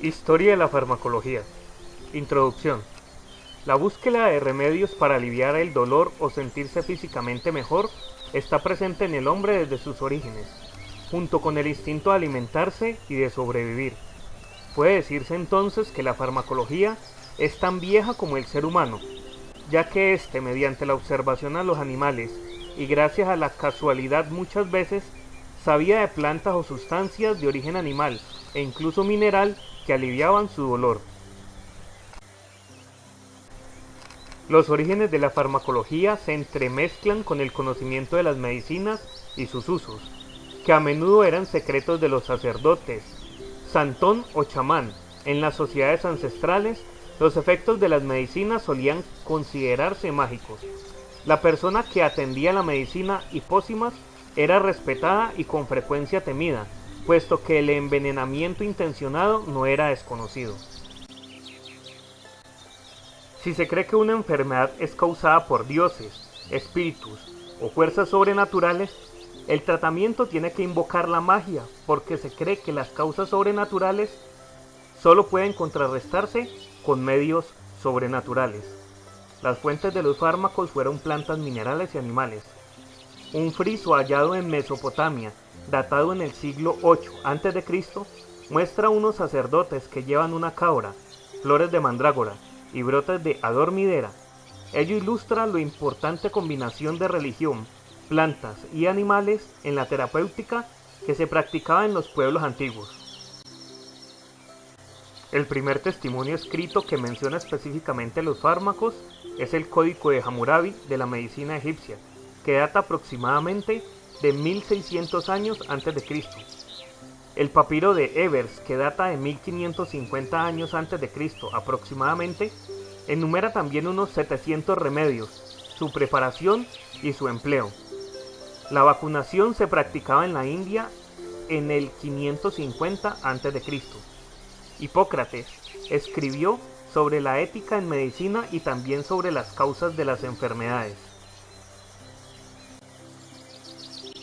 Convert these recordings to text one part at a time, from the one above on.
Historia de la farmacología. Introducción. La búsqueda de remedios para aliviar el dolor o sentirse físicamente mejor está presente en el hombre desde sus orígenes, junto con el instinto de alimentarse y de sobrevivir. Puede decirse entonces que la farmacología es tan vieja como el ser humano, ya que éste, mediante la observación a los animales y gracias a la casualidad muchas veces, sabía de plantas o sustancias de origen animal e incluso mineral que aliviaban su dolor. Los orígenes de la farmacología se entremezclan con el conocimiento de las medicinas y sus usos, que a menudo eran secretos de los sacerdotes, santón o chamán. En las sociedades ancestrales, los efectos de las medicinas solían considerarse mágicos. La persona que atendía la medicina y pócimas era respetada y con frecuencia temida, puesto que el envenenamiento intencionado no era desconocido. Si se cree que una enfermedad es causada por dioses, espíritus o fuerzas sobrenaturales, el tratamiento tiene que invocar la magia, porque se cree que las causas sobrenaturales solo pueden contrarrestarse con medios sobrenaturales. Las fuentes de los fármacos fueron plantas, minerales y animales. Un friso hallado en Mesopotamia, datado en el siglo VIII a.C., muestra unos sacerdotes que llevan una cabra, flores de mandrágora y brotes de adormidera. Ello ilustra la importante combinación de religión, plantas y animales en la terapéutica que se practicaba en los pueblos antiguos. El primer testimonio escrito que menciona específicamente los fármacos es el Código de Hammurabi de la medicina egipcia, que data aproximadamente de 1600 años antes de Cristo. El papiro de Ebers, que data de 1550 años antes de Cristo aproximadamente, enumera también unos 700 remedios, su preparación y su empleo. La vacunación se practicaba en la India en el 550 a.C. Hipócrates escribió sobre la ética en medicina y también sobre las causas de las enfermedades.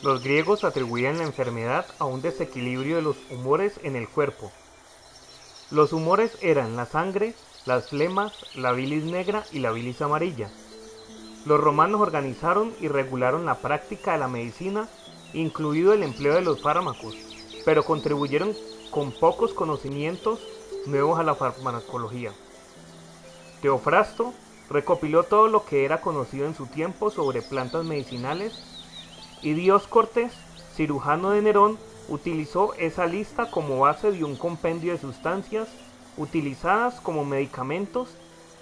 Los griegos atribuían la enfermedad a un desequilibrio de los humores en el cuerpo. Los humores eran la sangre, las flemas, la bilis negra y la bilis amarilla. Los romanos organizaron y regularon la práctica de la medicina, incluido el empleo de los fármacos, pero contribuyeron con pocos conocimientos nuevos a la farmacología. Teofrasto recopiló todo lo que era conocido en su tiempo sobre plantas medicinales, y Dioscortes, cirujano de Nerón, utilizó esa lista como base de un compendio de sustancias utilizadas como medicamentos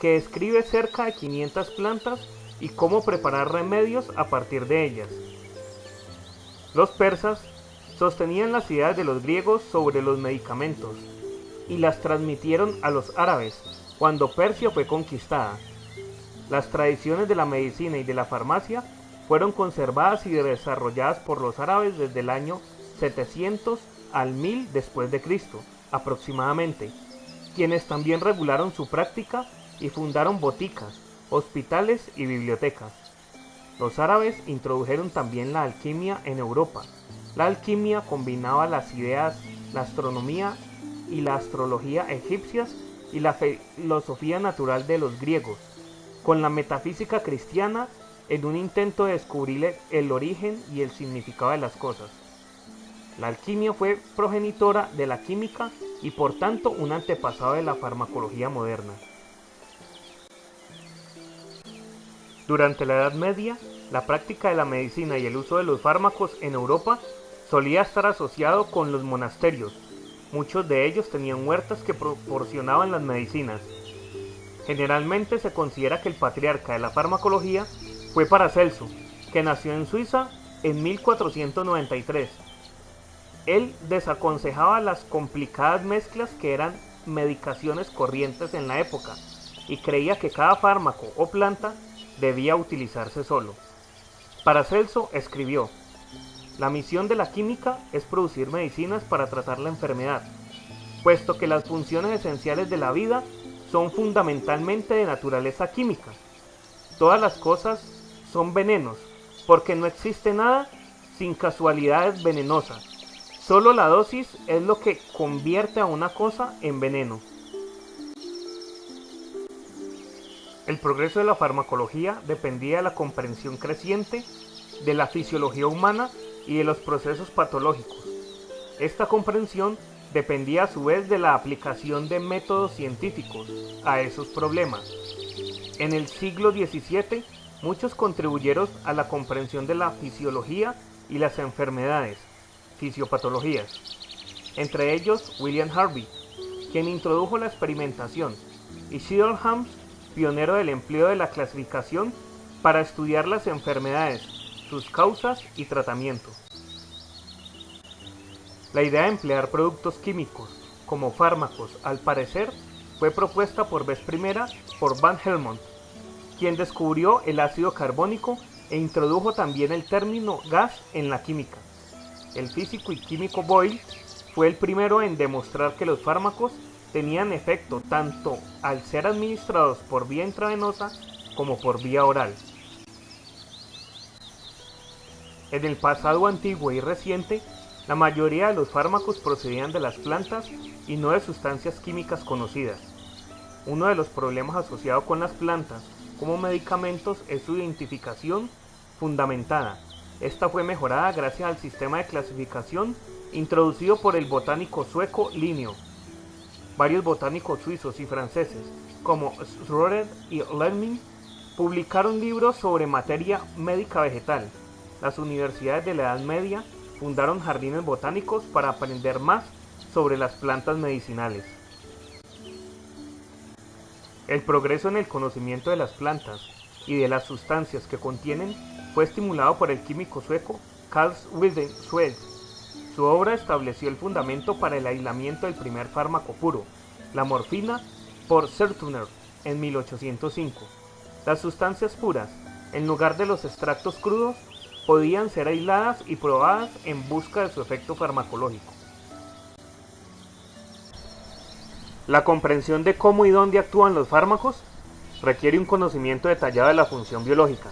que describe cerca de 500 plantas y cómo preparar remedios a partir de ellas. Los persas sostenían las ideas de los griegos sobre los medicamentos y las transmitieron a los árabes cuando Persia fue conquistada. Las tradiciones de la medicina y de la farmacia fueron conservadas y desarrolladas por los árabes desde el año 700 al 1000 después de Cristo, aproximadamente, quienes también regularon su práctica y fundaron boticas, hospitales y bibliotecas. Los árabes introdujeron también la alquimia en Europa. La alquimia combinaba las ideas, la astronomía y la astrología egipcias y la filosofía natural de los griegos, con la metafísica cristiana en un intento de descubrir el origen y el significado de las cosas. La alquimia fue progenitora de la química y por tanto un antepasado de la farmacología moderna. Durante la Edad Media, la práctica de la medicina y el uso de los fármacos en Europa solía estar asociado con los monasterios. Muchos de ellos tenían huertas que proporcionaban las medicinas. Generalmente se considera que el patriarca de la farmacología fue Paracelso, que nació en Suiza en 1493. Él desaconsejaba las complicadas mezclas que eran medicaciones corrientes en la época y creía que cada fármaco o planta debía utilizarse solo. Paracelso escribió: "La misión de la química es producir medicinas para tratar la enfermedad, puesto que las funciones esenciales de la vida son fundamentalmente de naturaleza química. Todas las cosas son venenos, porque no existe nada sin casualidades venenosas. Solo la dosis es lo que convierte a una cosa en veneno. El progreso de la farmacología dependía de la comprensión creciente de la fisiología humana y de los procesos patológicos. Esta comprensión dependía a su vez de la aplicación de métodos científicos a esos problemas. En el siglo XVII, muchos contribuyeron a la comprensión de la fisiología y las enfermedades, fisiopatologías. Entre ellos, William Harvey, quien introdujo la experimentación, y Sheldon, pionero del empleo de la clasificación para estudiar las enfermedades, sus causas y tratamiento. La idea de emplear productos químicos como fármacos, al parecer, fue propuesta por vez primera por Van Helmont, quien descubrió el ácido carbónico e introdujo también el término gas en la química. El físico y químico Boyle fue el primero en demostrar que los fármacos tenían efecto tanto al ser administrados por vía intravenosa como por vía oral. En el pasado antiguo y reciente, la mayoría de los fármacos procedían de las plantas y no de sustancias químicas conocidas. Uno de los problemas asociados con las plantas como medicamentos es su identificación fundamentada. Esta fue mejorada gracias al sistema de clasificación introducido por el botánico sueco Linneo. Varios botánicos suizos y franceses, como Schröder y Lemming, publicaron libros sobre materia médica vegetal. Las universidades de la Edad Media fundaron jardines botánicos para aprender más sobre las plantas medicinales. El progreso en el conocimiento de las plantas y de las sustancias que contienen fue estimulado por el químico sueco Carl Wilhelm. Su obra estableció el fundamento para el aislamiento del primer fármaco puro, la morfina, por Sertúner en 1805. Las sustancias puras, en lugar de los extractos crudos, podían ser aisladas y probadas en busca de su efecto farmacológico. La comprensión de cómo y dónde actúan los fármacos requiere un conocimiento detallado de la función biológica.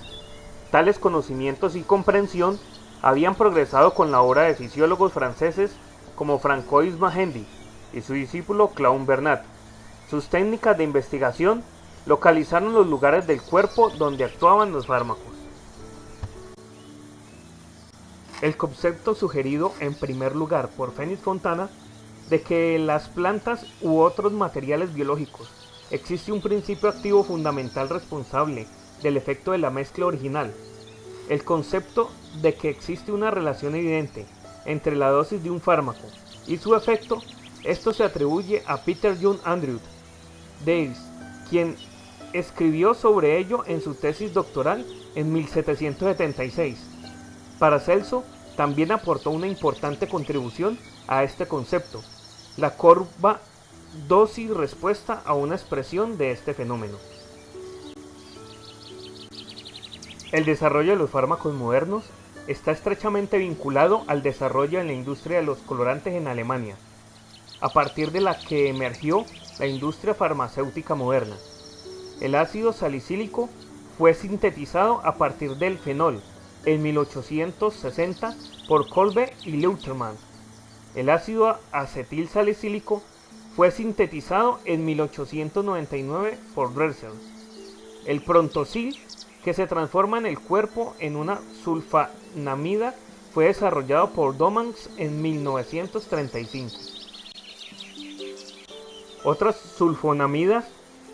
Tales conocimientos y comprensión habían progresado con la obra de fisiólogos franceses como Francois Magendie y su discípulo Claude Bernard. Sus técnicas de investigación localizaron los lugares del cuerpo donde actuaban los fármacos. El concepto sugerido en primer lugar por Phoenix Fontana de que en las plantas u otros materiales biológicos existe un principio activo fundamental responsable del efecto de la mezcla original. El concepto de que existe una relación evidente entre la dosis de un fármaco y su efecto, esto se atribuye a Peter John Andrew Davies, quien escribió sobre ello en su tesis doctoral en 1776. Paracelso también aportó una importante contribución a este concepto, la curva dosis-respuesta a una expresión de este fenómeno. El desarrollo de los fármacos modernos está estrechamente vinculado al desarrollo en la industria de los colorantes en Alemania, a partir de la que emergió la industria farmacéutica moderna. El ácido salicílico fue sintetizado a partir del fenol en 1860 por Kolbe y Leutermann. El ácido acetil salicílico fue sintetizado en 1899 por Drexel. El Prontosil, que se transforma en el cuerpo en una sulfonamida, fue desarrollado por Domans en 1935. Otras sulfonamidas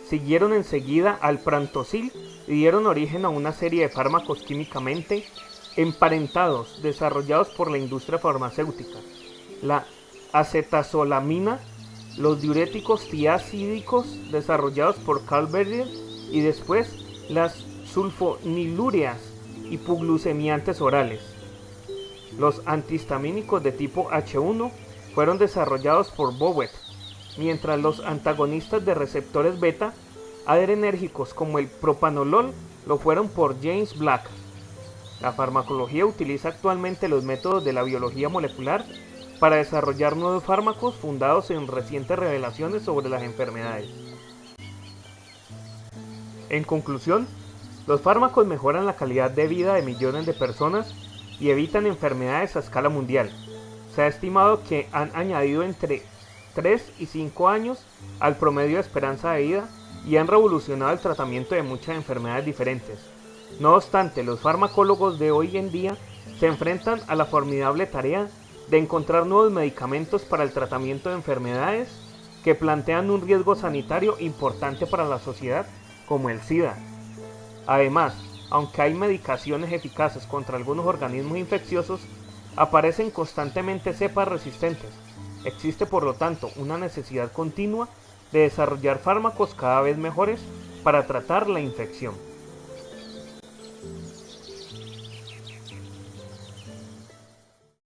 siguieron enseguida al Prantosil y dieron origen a una serie de fármacos químicamente emparentados desarrollados por la industria farmacéutica. La acetazolamina, los diuréticos tiazídicos desarrollados por Carl Berger y después las sulfonilúreas hipoglucemiantes orales. Los antihistamínicos de tipo H1 fueron desarrollados por Bowet, mientras los antagonistas de receptores beta adrenérgicos como el propanolol lo fueron por James Black. La farmacología utiliza actualmente los métodos de la biología molecular para desarrollar nuevos fármacos fundados en recientes revelaciones sobre las enfermedades. En conclusión, los fármacos mejoran la calidad de vida de millones de personas y evitan enfermedades a escala mundial. se ha estimado que han añadido entre 3 y 5 años al promedio de esperanza de vida y han revolucionado el tratamiento de muchas enfermedades diferentes. No obstante, los farmacólogos de hoy en día se enfrentan a la formidable tarea de encontrar nuevos medicamentos para el tratamiento de enfermedades que plantean un riesgo sanitario importante para la sociedad, como el SIDA. Además, aunque hay medicaciones eficaces contra algunos organismos infecciosos, aparecen constantemente cepas resistentes. Existe por lo tanto una necesidad continua de desarrollar fármacos cada vez mejores para tratar la infección.